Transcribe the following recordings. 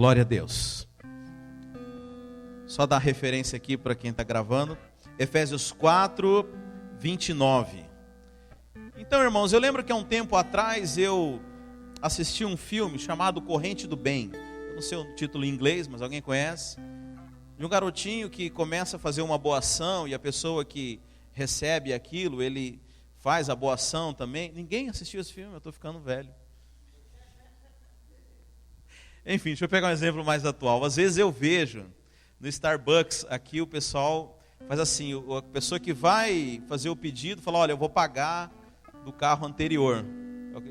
Glória a Deus. Só dar referência aqui para quem está gravando. Efésios 4, 29. Então, irmãos, eu lembro que há um tempo atrás eu assisti um filme chamado Corrente do Bem. Eu não sei o título em inglês, mas alguém conhece? De um garotinho que começa a fazer uma boa ação e a pessoa que recebe aquilo, ele faz a boa ação também. Ninguém assistiu esse filme, eu estou ficando velho. Enfim, deixa eu pegar um exemplo mais atual. Às vezes eu vejo no Starbucks aqui o pessoal faz assim, a pessoa que vai fazer o pedido fala, olha, eu vou pagar do carro anterior.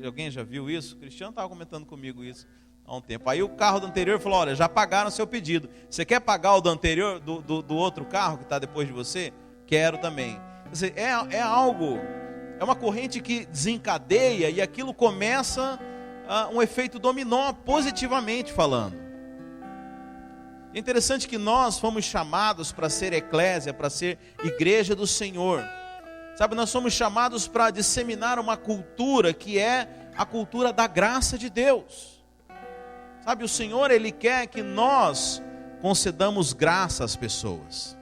Alguém já viu isso? O Cristiano estava comentando comigo isso há um tempo. Aí o carro do anterior falou, olha, já pagaram o seu pedido. Você quer pagar o do anterior, do outro carro que está depois de você? Quero também. Quer dizer, é algo, é uma corrente que desencadeia e aquilo começa um efeito dominó, positivamente falando. É interessante que nós fomos chamados para ser eclésia, para ser igreja do Senhor. Sabe, nós somos chamados para disseminar uma cultura que é a cultura da graça de Deus. Sabe, o Senhor, Ele quer que nós concedamos graça às pessoas.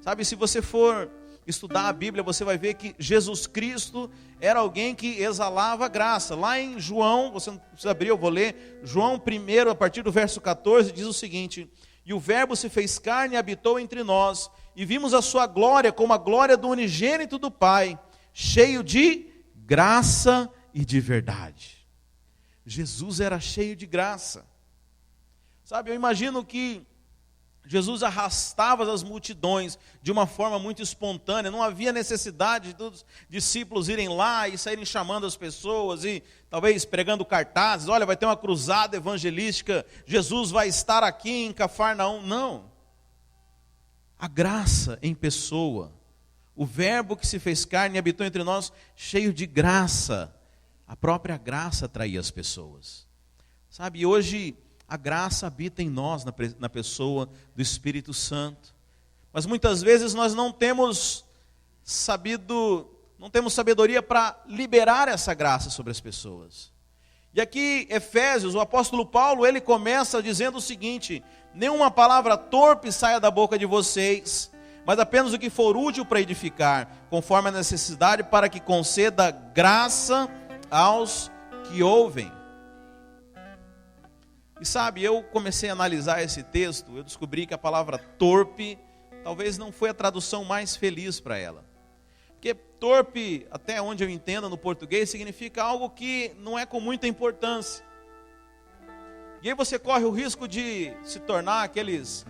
Sabe, se você for estudar a Bíblia, você vai ver que Jesus Cristo era alguém que exalava graça. Lá em João, você não precisa abrir, eu vou ler. João 1, a partir do verso 14, diz o seguinte: e o verbo se fez carne e habitou entre nós, e vimos a sua glória como a glória do unigênito do Pai, cheio de graça e de verdade. Jesus era cheio de graça. Sabe, eu imagino que Jesus arrastava as multidões de uma forma muito espontânea. Não havia necessidade dos discípulos irem lá e saírem chamando as pessoas e talvez pregando cartazes. Olha, vai ter uma cruzada evangelística, Jesus vai estar aqui em Cafarnaum. Não. A graça em pessoa, o verbo que se fez carne e habitou entre nós, cheio de graça. A própria graça atraía as pessoas. Sabe, hoje a graça habita em nós, na pessoa do Espírito Santo. Mas muitas vezes nós não temos sabedoria para liberar essa graça sobre as pessoas. E aqui, Efésios, o apóstolo Paulo, ele começa dizendo o seguinte: nenhuma palavra torpe saia da boca de vocês, mas apenas o que for útil para edificar, conforme a necessidade, para que conceda graça aos que ouvem. E sabe, eu comecei a analisar esse texto, eu descobri que a palavra torpe talvez não foi a tradução mais feliz para ela. Porque torpe, até onde eu entendo no português, significa algo que não é com muita importância. E aí você corre o risco de se tornar aqueles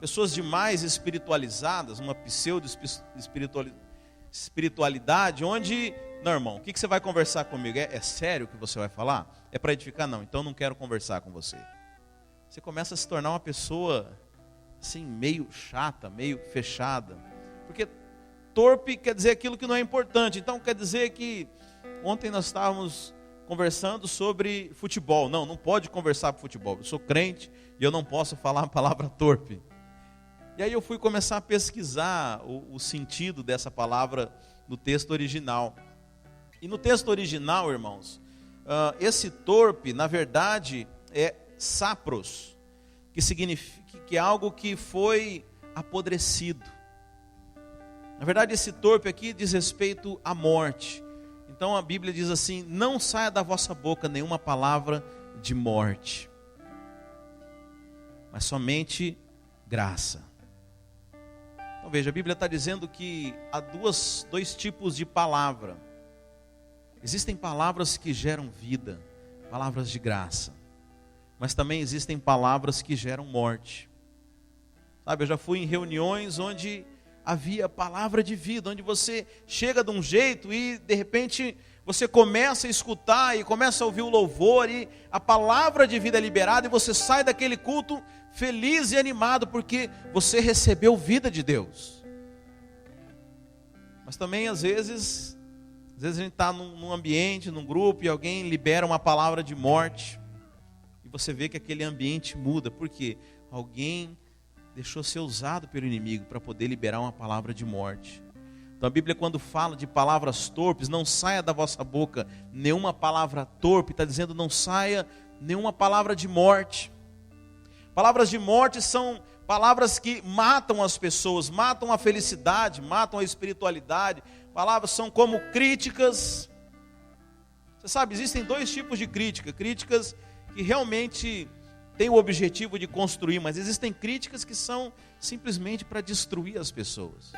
pessoas demais espiritualizadas, uma pseudo-espiritualidade, onde... Não, irmão, o que você vai conversar comigo? É sério o que você vai falar? É para edificar? Não, então não quero conversar com você. Você começa a se tornar uma pessoa assim, meio chata, meio fechada. Porque torpe quer dizer aquilo que não é importante. Então quer dizer que ontem nós estávamos conversando sobre futebol. Não pode conversar sobre futebol. Eu sou crente e eu não posso falar a palavra torpe. E aí eu fui começar a pesquisar o sentido dessa palavra no texto original. E no texto original, irmãos, esse torpe, na verdade, é sapros, que significa que é algo que foi apodrecido. Na verdade, esse torpe aqui diz respeito à morte. Então a Bíblia diz assim: não saia da vossa boca nenhuma palavra de morte, mas somente graça. Então veja, a Bíblia está dizendo que há dois tipos de palavra. Existem palavras que geram vida, palavras de graça, mas também existem palavras que geram morte. Sabe, eu já fui em reuniões onde havia palavra de vida, onde você chega de um jeito e de repente você começa a escutar e começa a ouvir o louvor e a palavra de vida é liberada e você sai daquele culto feliz e animado porque você recebeu vida de Deus. Mas também às vezes a gente está num ambiente, num grupo, e alguém libera uma palavra de morte, e você vê que aquele ambiente muda, porque alguém deixou ser usado pelo inimigo para poder liberar uma palavra de morte. Então a Bíblia, quando fala de palavras torpes, não saia da vossa boca nenhuma palavra torpe, está dizendo não saia nenhuma palavra de morte. Palavras de morte são palavras que matam as pessoas, matam a felicidade, matam a espiritualidade. Palavras são como críticas. Você sabe, existem dois tipos de crítica. Críticas que realmente têm o objetivo de construir, mas existem críticas que são simplesmente para destruir as pessoas.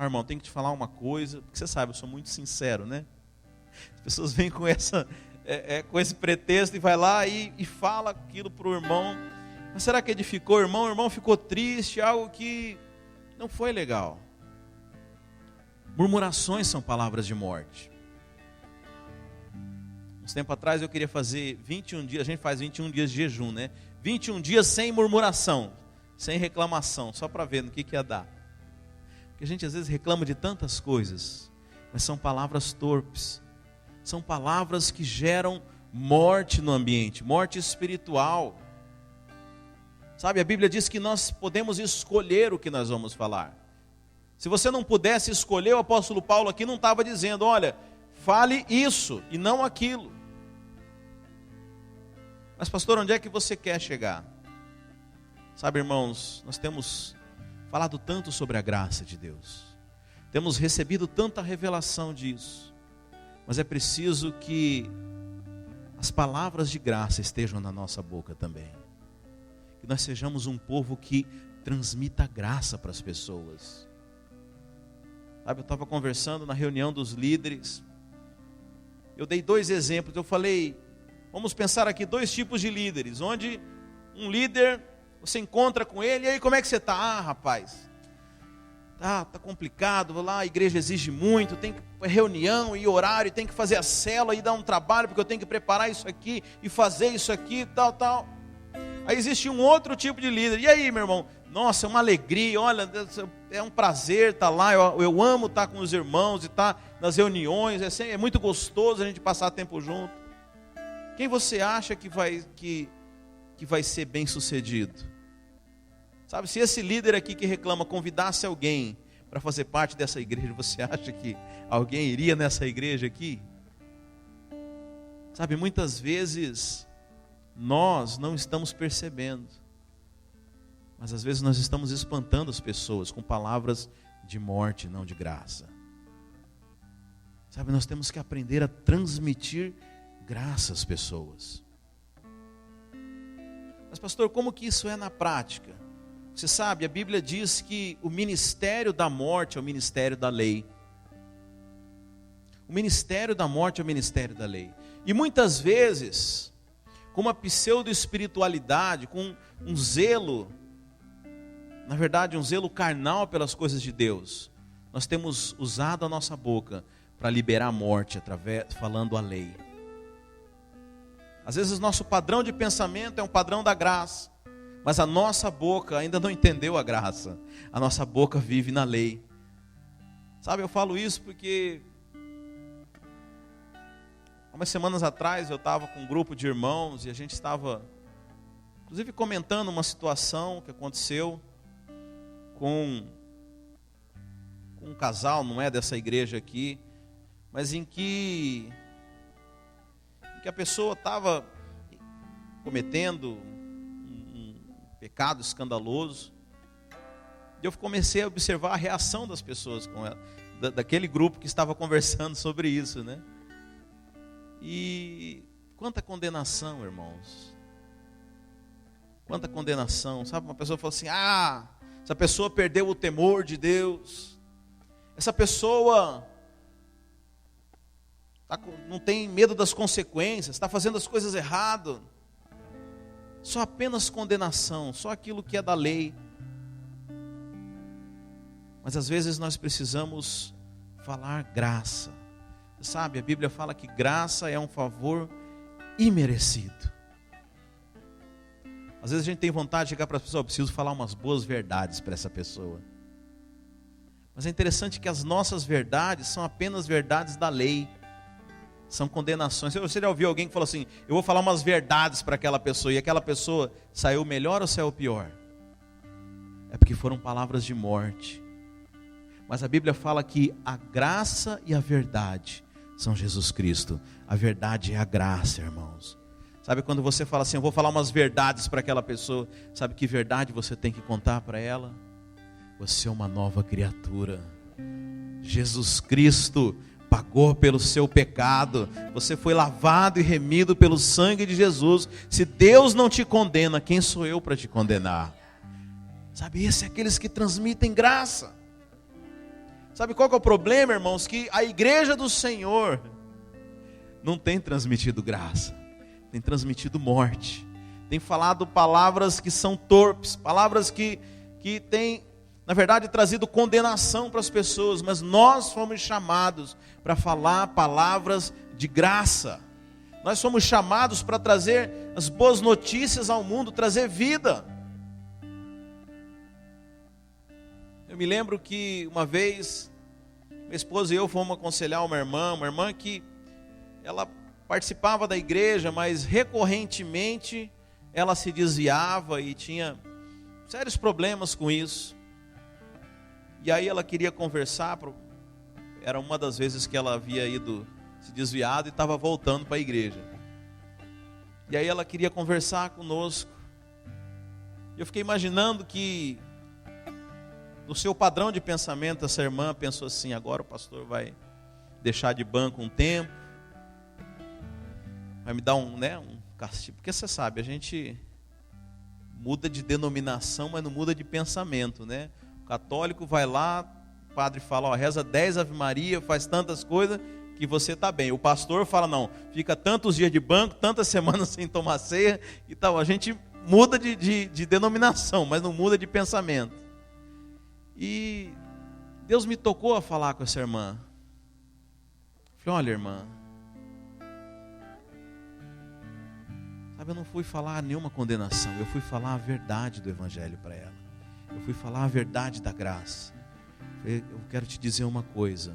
Irmão, tenho que te falar uma coisa, porque você sabe, eu sou muito sincero, né? As pessoas vêm com com esse pretexto e vai lá e fala aquilo para o irmão. Mas será que edificou o irmão? O irmão ficou triste, algo que não foi legal. Murmurações são palavras de morte. Uns tempo atrás eu queria fazer 21 dias, a gente faz 21 dias de jejum, né? 21 dias sem murmuração, sem reclamação, só para ver no que ia dar. Porque a gente às vezes reclama de tantas coisas, mas são palavras torpes. São palavras que geram morte no ambiente, morte espiritual. Sabe, a Bíblia diz que nós podemos escolher o que nós vamos falar. Se você não pudesse escolher, o apóstolo Paulo aqui não estava dizendo, olha, fale isso e não aquilo. Mas pastor, onde é que você quer chegar? Sabe, irmãos, nós temos falado tanto sobre a graça de Deus. Temos recebido tanta revelação disso. Mas é preciso que as palavras de graça estejam na nossa boca também. Que nós sejamos um povo que transmita graça para as pessoas. Sabe, eu estava conversando na reunião dos líderes. Eu dei 2 exemplos. Eu falei, vamos pensar aqui 2 tipos de líderes. Onde um líder, você encontra com ele, e aí como é que você está? Ah, rapaz, tá complicado, vou lá, a igreja exige muito, tem reunião e horário, tem que fazer a célula e dar um trabalho, porque eu tenho que preparar isso aqui e fazer isso aqui, tal. Aí existe um outro tipo de líder. E aí, meu irmão? Nossa, é uma alegria, olha, é um prazer estar lá, eu amo estar com os irmãos e estar nas reuniões, é muito gostoso a gente passar tempo junto. Quem você acha que vai ser bem sucedido? Sabe, se esse líder aqui que reclama convidasse alguém para fazer parte dessa igreja, você acha que alguém iria nessa igreja aqui? Sabe, muitas vezes nós não estamos percebendo, mas às vezes nós estamos espantando as pessoas com palavras de morte, não de graça. Sabe, nós temos que aprender a transmitir graça às pessoas. Mas pastor, como que isso é na prática? Você sabe, a Bíblia diz que o ministério da morte é o ministério da lei. O ministério da morte é o ministério da lei. E muitas vezes, com uma pseudo-espiritualidade, com um zelo, na verdade um zelo carnal pelas coisas de Deus, nós temos usado a nossa boca para liberar a morte, falando a lei. Às vezes nosso padrão de pensamento é um padrão da graça, mas a nossa boca ainda não entendeu a graça. A nossa boca vive na lei. Sabe, eu falo isso porque umas semanas atrás eu estava com um grupo de irmãos e a gente estava, inclusive, comentando uma situação que aconteceu com um casal, não é dessa igreja aqui, mas em que a pessoa estava cometendo um pecado escandaloso. E eu comecei a observar a reação das pessoas com ela, daquele grupo que estava conversando sobre isso, né? E quanta condenação, irmãos. Quanta condenação. Sabe, uma pessoa falou assim: ah, essa pessoa perdeu o temor de Deus. Essa pessoa não tem medo das consequências, está fazendo as coisas errado. Só apenas condenação, só aquilo que é da lei. Mas às vezes nós precisamos falar graça. Sabe, a Bíblia fala que graça é um favor imerecido. Às vezes a gente tem vontade de chegar para as pessoas: eu preciso falar umas boas verdades para essa pessoa. Mas é interessante que as nossas verdades são apenas verdades da lei. São condenações. Você já ouviu alguém que falou assim: eu vou falar umas verdades para aquela pessoa, e aquela pessoa saiu melhor ou saiu pior? É porque foram palavras de morte. Mas a Bíblia fala que a graça e a verdade são Jesus Cristo. A verdade é a graça, irmãos. Sabe quando você fala assim, eu vou falar umas verdades para aquela pessoa, sabe que verdade você tem que contar para ela? Você é uma nova criatura. Jesus Cristo pagou pelo seu pecado. Você foi lavado e remido pelo sangue de Jesus. Se Deus não te condena, quem sou eu para te condenar? Sabe, esses são aqueles que transmitem graça. Sabe qual que é o problema, irmãos? Que a igreja do Senhor não tem transmitido graça, tem transmitido morte, tem falado palavras que são torpes, palavras que têm, na verdade, trazido condenação para as pessoas, mas nós fomos chamados para falar palavras de graça, nós fomos chamados para trazer as boas notícias ao mundo, trazer vida. Eu me lembro que uma vez, minha esposa e eu fomos aconselhar uma irmã que ela participava da igreja, mas recorrentemente ela se desviava e tinha sérios problemas com isso. E aí ela queria conversar, era uma das vezes que ela havia ido se desviado e estava voltando para a igreja. E aí ela queria conversar conosco. E eu fiquei imaginando que no seu padrão de pensamento essa irmã pensou assim, agora o pastor vai deixar de banco um tempo, vai me dar um castigo, porque você sabe, a gente muda de denominação, mas não muda de pensamento, né? O católico vai lá, o padre fala, reza 10 Ave Maria, faz tantas coisas que você está bem. O pastor fala, não, fica tantos dias de banco, tantas semanas sem tomar ceia e tal. A gente muda de denominação, mas não muda de pensamento. E Deus me tocou a falar com essa irmã. Falei, olha, irmã, sabe, eu não fui falar nenhuma condenação, eu fui falar a verdade do evangelho para ela. Eu fui falar a verdade da graça. Eu quero te dizer uma coisa,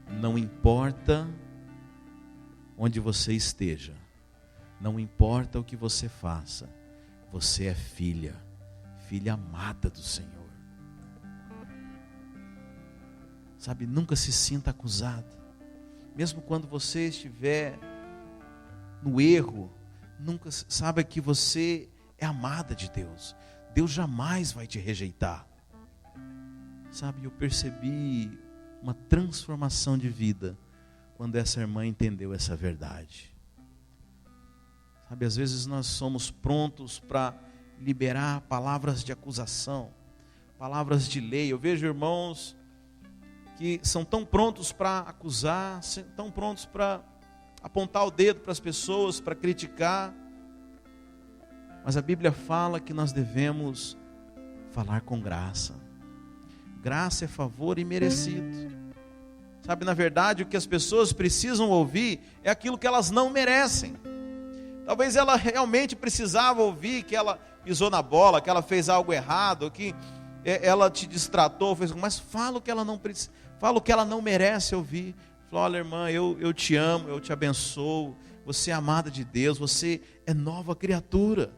não importa onde você esteja, não importa o que você faça, você é filha amada do Senhor. Sabe, nunca se sinta acusado, mesmo quando você estiver no erro, nunca saiba que você é amada de Deus. Deus jamais vai te rejeitar. Sabe, eu percebi uma transformação de vida quando essa irmã entendeu essa verdade. Sabe, às vezes nós somos prontos para liberar palavras de acusação, palavras de lei. Eu vejo irmãos que são tão prontos para acusar, tão prontos para apontar o dedo para as pessoas, para criticar. Mas a Bíblia fala que nós devemos falar com graça. Graça é favor imerecido. Sabe, na verdade, o que as pessoas precisam ouvir é aquilo que elas não merecem. Talvez ela realmente precisava ouvir que ela pisou na bola, que ela fez algo errado, que ela te distratou, mas fala o que ela não precisa, fala o que ela não merece ouvir. Fala, olha, irmã, eu te amo, eu te abençoo, você é amada de Deus, você é nova criatura.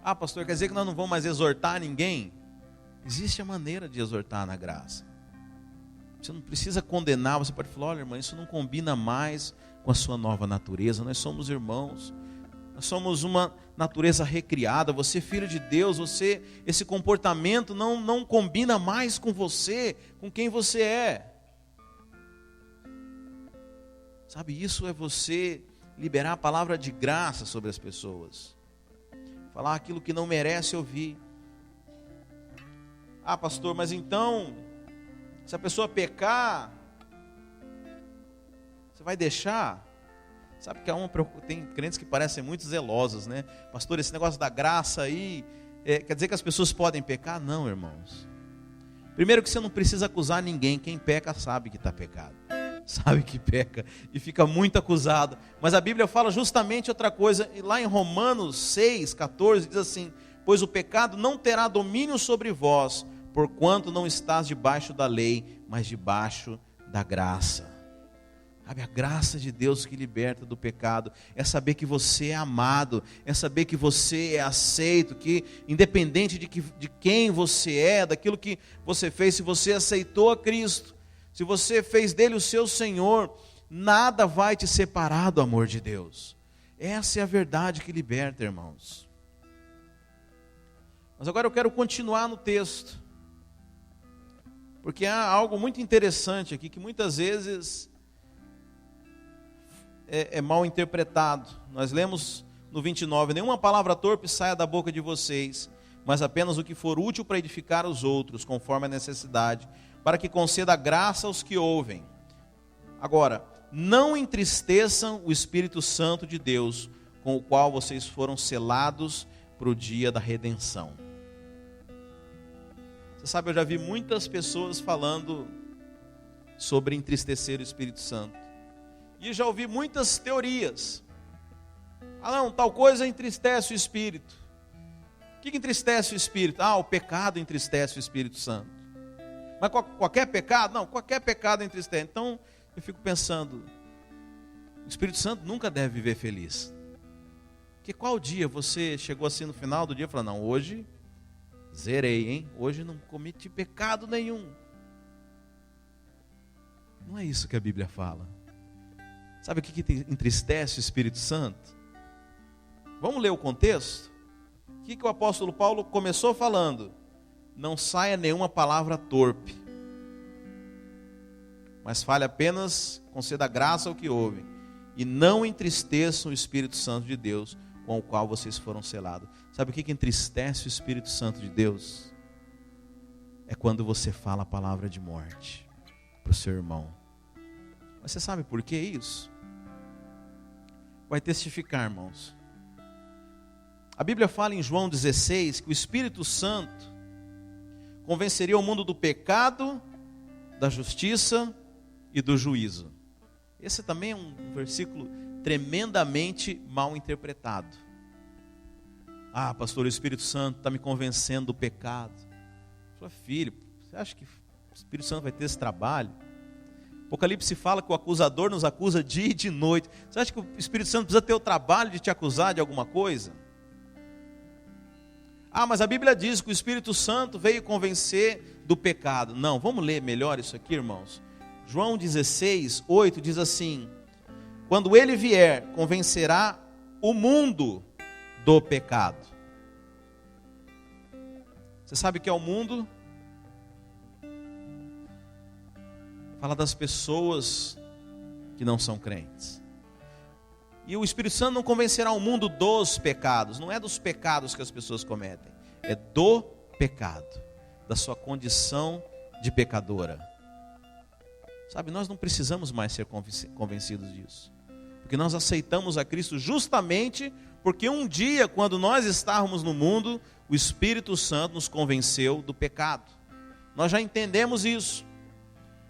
Ah, pastor, quer dizer que nós não vamos mais exortar ninguém? Existe a maneira de exortar na graça. Você não precisa condenar, você pode falar, olha, irmã, isso não combina mais com a sua nova natureza, nós somos irmãos. Nós somos uma natureza recriada, você é filho de Deus, esse comportamento não combina mais com você, com quem você é. Sabe, isso é você liberar a palavra de graça sobre as pessoas. Falar aquilo que não merece ouvir. Ah, pastor, mas então, se a pessoa pecar, você vai deixar? Sabe que tem crentes que parecem muito zelosos, né? Pastor, esse negócio da graça aí, quer dizer que as pessoas podem pecar? Não, irmãos. Primeiro que você não precisa acusar ninguém, quem peca sabe que está pecado. Sabe que peca e fica muito acusado. Mas a Bíblia fala justamente outra coisa, e lá em Romanos 6,14 diz assim, pois o pecado não terá domínio sobre vós, porquanto não estás debaixo da lei, mas debaixo da graça. Sabe, a graça de Deus que liberta do pecado é saber que você é amado, é saber que você é aceito, que independente de quem você é, daquilo que você fez, se você aceitou a Cristo, se você fez dele o seu Senhor, nada vai te separar do amor de Deus. Essa é a verdade que liberta, irmãos. Mas agora eu quero continuar no texto, porque há algo muito interessante aqui, que muitas vezes é mal interpretado. Nós lemos no 29, nenhuma palavra torpe saia da boca de vocês, mas apenas o que for útil para edificar os outros, conforme a necessidade, para que conceda graça aos que ouvem. Agora, não entristeçam o Espírito Santo de Deus, com o qual vocês foram selados para o dia da redenção. Você sabe, eu já vi muitas pessoas falando sobre entristecer o Espírito Santo. E já ouvi muitas teorias. Ah não, tal coisa entristece o Espírito. O que entristece o Espírito? Ah, o pecado entristece o Espírito Santo. Mas qualquer pecado? Não, qualquer pecado entristece. Então, eu fico pensando, o Espírito Santo nunca deve viver feliz. Porque qual dia você chegou assim no final do dia e falou, não, hoje zerei, hein? Hoje não cometi pecado nenhum. Não é isso que a Bíblia fala. Sabe o que entristece o Espírito Santo? Vamos ler o contexto? O que o apóstolo Paulo começou falando? Não saia nenhuma palavra torpe, mas fale apenas, conceda graça ao que ouvem, e não entristeçam o Espírito Santo de Deus, com o qual vocês foram selados. Sabe o que entristece o Espírito Santo de Deus? É quando você fala a palavra de morte para o seu irmão. Mas você sabe por que isso? Vai testificar, irmãos. A Bíblia fala em João 16 que o Espírito Santo convenceria o mundo do pecado, da justiça e do juízo. Esse também é um versículo tremendamente mal interpretado. Ah, pastor, o Espírito Santo está me convencendo do pecado. Sua filha, você acha que o Espírito Santo vai ter esse trabalho? Apocalipse fala que o acusador nos acusa dia e de noite. Você acha que o Espírito Santo precisa ter o trabalho de te acusar de alguma coisa? Ah, mas a Bíblia diz que o Espírito Santo veio convencer do pecado. Não, vamos ler melhor isso aqui, irmãos. João 16, 8 diz assim: quando ele vier, convencerá o mundo do pecado. Você sabe o que é o mundo? Fala das pessoas que não são crentes. E o Espírito Santo não convencerá o mundo dos pecados. Não é dos pecados que as pessoas cometem. É do pecado. Da sua condição de pecadora. Sabe, nós não precisamos mais ser convencidos disso. Porque nós aceitamos a Cristo justamente porque um dia, quando nós estávamos no mundo, o Espírito Santo nos convenceu do pecado. Nós já entendemos isso.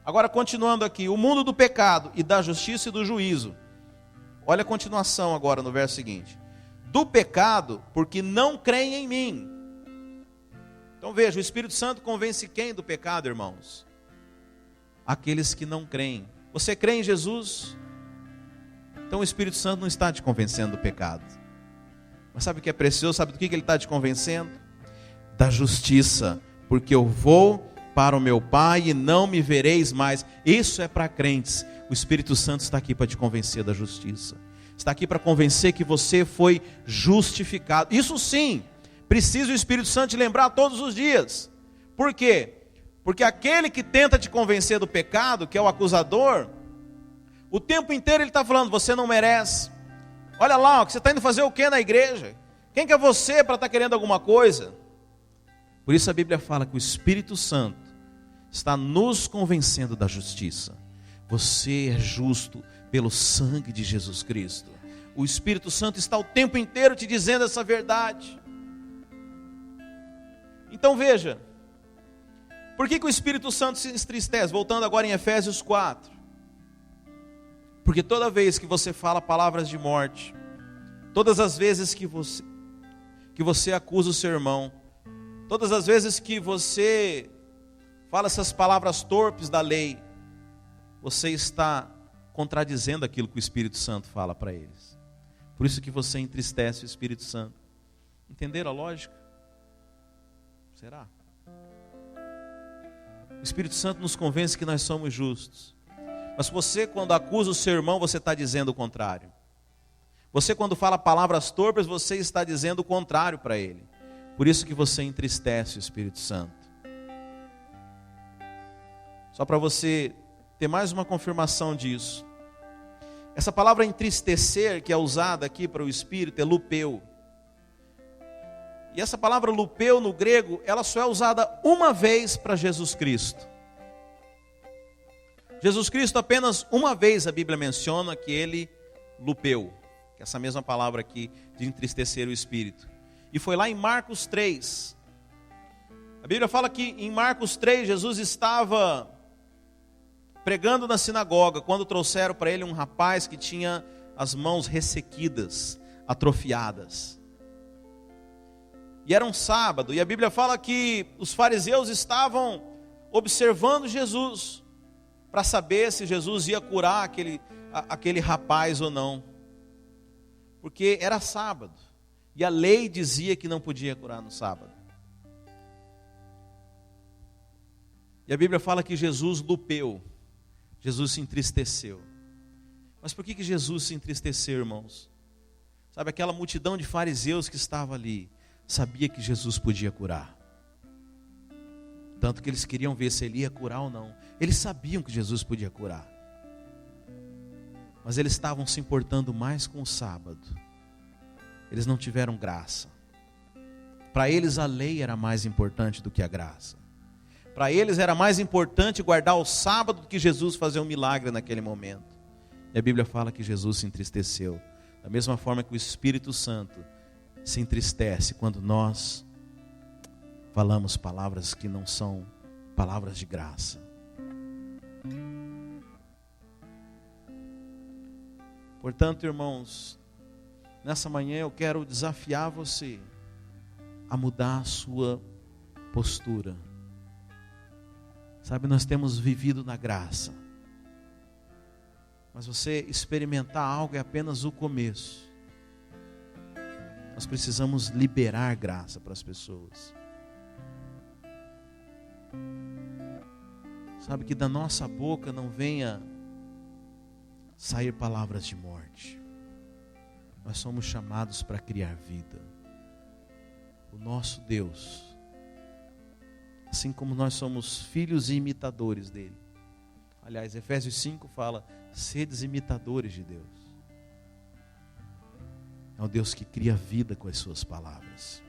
Agora, continuando aqui, o mundo do pecado e da justiça e do juízo. Olha a continuação agora no verso seguinte. Do pecado, porque não creem em mim. Então veja, o Espírito Santo convence quem do pecado, irmãos? Aqueles que não creem. Você crê em Jesus? Então o Espírito Santo não está te convencendo do pecado. Mas sabe o que é precioso? Sabe do que ele está te convencendo? Da justiça. Porque eu vou para o meu Pai e não me vereis mais. Isso é para crentes. O Espírito Santo está aqui para te convencer da justiça. Está aqui para convencer que você foi justificado. Isso sim, precisa o Espírito Santo te lembrar todos os dias. Por quê? Porque aquele que tenta te convencer do pecado, que é o acusador, o tempo inteiro ele está falando, você não merece. Olha lá, você está indo fazer o que na igreja? Quem que é você para estar querendo alguma coisa? Por isso a Bíblia fala que o Espírito Santo está nos convencendo da justiça. Você é justo pelo sangue de Jesus Cristo. O Espírito Santo está o tempo inteiro te dizendo essa verdade. Então veja, por que o Espírito Santo se entristece? Voltando agora em Efésios 4. Porque toda vez que você fala palavras de morte, todas as vezes que você acusa o seu irmão, todas as vezes que você fala essas palavras torpes da lei, você está contradizendo aquilo que o Espírito Santo fala para eles. Por isso que você entristece o Espírito Santo. Entenderam a lógica? Será? O Espírito Santo nos convence que nós somos justos. Mas você, quando acusa o seu irmão, você está dizendo o contrário. Você, quando fala palavras torpes, você está dizendo o contrário para Ele. Por isso que você entristece o Espírito Santo. Só para você ter mais uma confirmação disso. Essa palavra entristecer, que é usada aqui para o Espírito, é lupeu. E essa palavra lupeu no grego, ela só é usada uma vez para Jesus Cristo. Jesus Cristo apenas uma vez a Bíblia menciona que Ele lupeu. Que é essa mesma palavra aqui de entristecer o Espírito. E foi lá em Marcos 3. A Bíblia fala que em Marcos 3, Jesus estava pregando na sinagoga, quando trouxeram para ele um rapaz que tinha as mãos ressequidas, atrofiadas. E era um sábado, e a Bíblia fala que os fariseus estavam observando Jesus, para saber se Jesus ia curar aquele rapaz ou não. Porque era sábado, e a lei dizia que não podia curar no sábado. E a Bíblia fala que Jesus lupeu, Jesus se entristeceu. Mas por que Jesus se entristeceu, irmãos? Sabe, aquela multidão de fariseus que estava ali, sabia que Jesus podia curar. Tanto que eles queriam ver se ele ia curar ou não. Eles sabiam que Jesus podia curar. Mas eles estavam se importando mais com o sábado. Eles não tiveram graça. Para eles a lei era mais importante do que a graça. Para eles era mais importante guardar o sábado do que Jesus fazer um milagre naquele momento. E a Bíblia fala que Jesus se entristeceu. Da mesma forma que o Espírito Santo se entristece quando nós falamos palavras que não são palavras de graça. Portanto, irmãos, nessa manhã eu quero desafiar você a mudar a sua postura. Sabe, nós temos vivido na graça. Mas você experimentar algo é apenas o começo. Nós precisamos liberar graça para as pessoas. Sabe, que da nossa boca não venha sair palavras de morte. Nós somos chamados para criar vida. O nosso Deus, assim como nós somos filhos e imitadores dele. Aliás, Efésios 5 fala: sedes imitadores de Deus. É o Deus que cria vida com as suas palavras.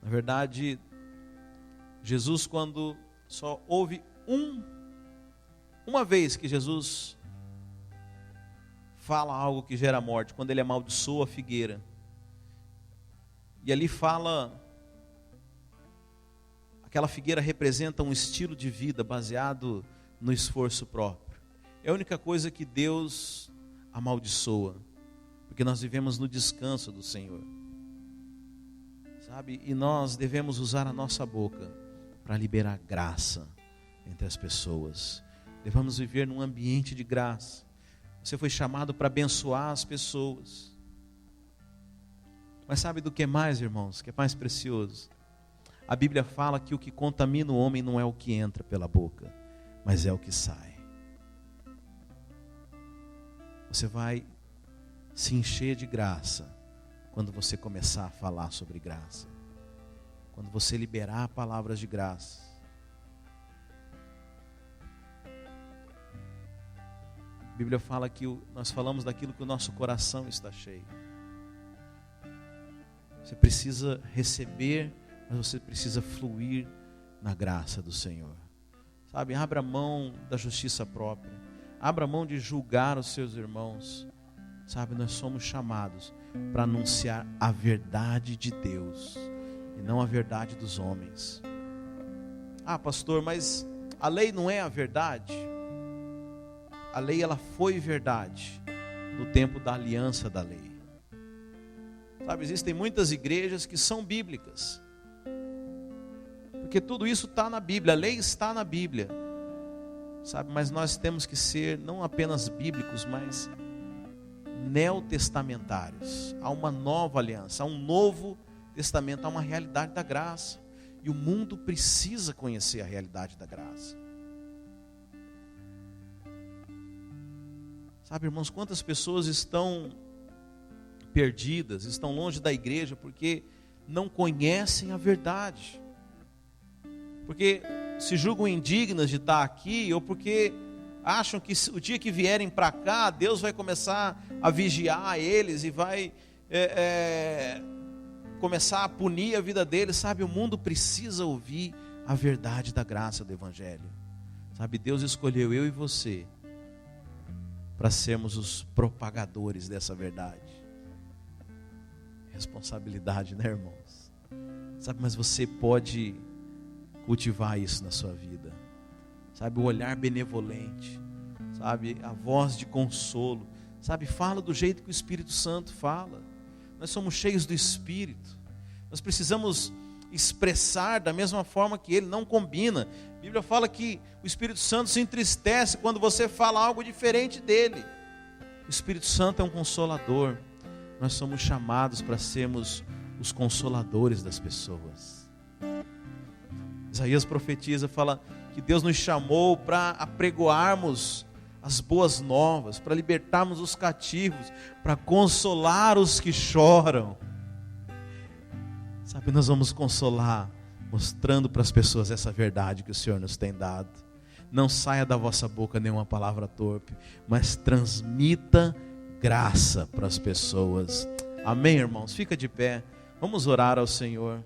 Na verdade, Jesus, quando só houve uma vez que Jesus fala algo que gera morte, quando ele amaldiçoa a figueira. E ali fala, aquela figueira representa um estilo de vida baseado no esforço próprio. É a única coisa que Deus amaldiçoa, porque nós vivemos no descanso do Senhor, sabe? E nós devemos usar a nossa boca para liberar graça entre as pessoas. Devemos viver num ambiente de graça. Você foi chamado para abençoar as pessoas. Mas sabe do que mais, irmãos, que é mais precioso? A Bíblia fala que o que contamina o homem não é o que entra pela boca, mas é o que sai. Você vai se encher de graça quando você começar a falar sobre graça. Quando você liberar palavras de graça. A Bíblia fala que nós falamos daquilo que o nosso coração está cheio. Você precisa receber, mas você precisa fluir na graça do Senhor. Sabe, abra mão da justiça própria. Abra mão de julgar os seus irmãos. Sabe, nós somos chamados para anunciar a verdade de Deus e não a verdade dos homens. Ah, pastor, mas a lei não é a verdade? A lei, ela foi verdade no tempo da aliança da lei. Sabe, existem muitas igrejas que são bíblicas, porque tudo isso está na Bíblia, a lei está na Bíblia. Sabe, mas nós temos que ser não apenas bíblicos, mas neotestamentários. Há uma nova aliança, há um novo testamento, há uma realidade da graça. E o mundo precisa conhecer a realidade da graça. Sabe, irmãos, quantas pessoas estão perdidas, estão longe da igreja porque não conhecem a verdade, porque se julgam indignas de estar aqui, ou porque acham que o dia que vierem para cá, Deus vai começar a vigiar eles e vai começar a punir a vida deles. Sabe, o mundo precisa ouvir a verdade da graça do Evangelho. Sabe, Deus escolheu eu e você para sermos os propagadores dessa verdade. Responsabilidade, né, irmãos? Sabe, mas você pode cultivar isso na sua vida. Sabe, o olhar benevolente, sabe, a voz de consolo, sabe, fala do jeito que o Espírito Santo fala. Nós somos cheios do Espírito. Nós precisamos expressar da mesma forma que Ele. Não combina. A Bíblia fala que o Espírito Santo se entristece quando você fala algo diferente dele. O Espírito Santo é um consolador. Nós somos chamados para sermos os consoladores das pessoas. Isaías profetiza, fala que Deus nos chamou para apregoarmos as boas novas, para libertarmos os cativos, para consolar os que choram. Sabe, nós vamos consolar, mostrando para as pessoas essa verdade que o Senhor nos tem dado. Não saia da vossa boca nenhuma palavra torpe, mas transmita graça para as pessoas. Amém, irmãos? Fica de pé, vamos orar ao Senhor.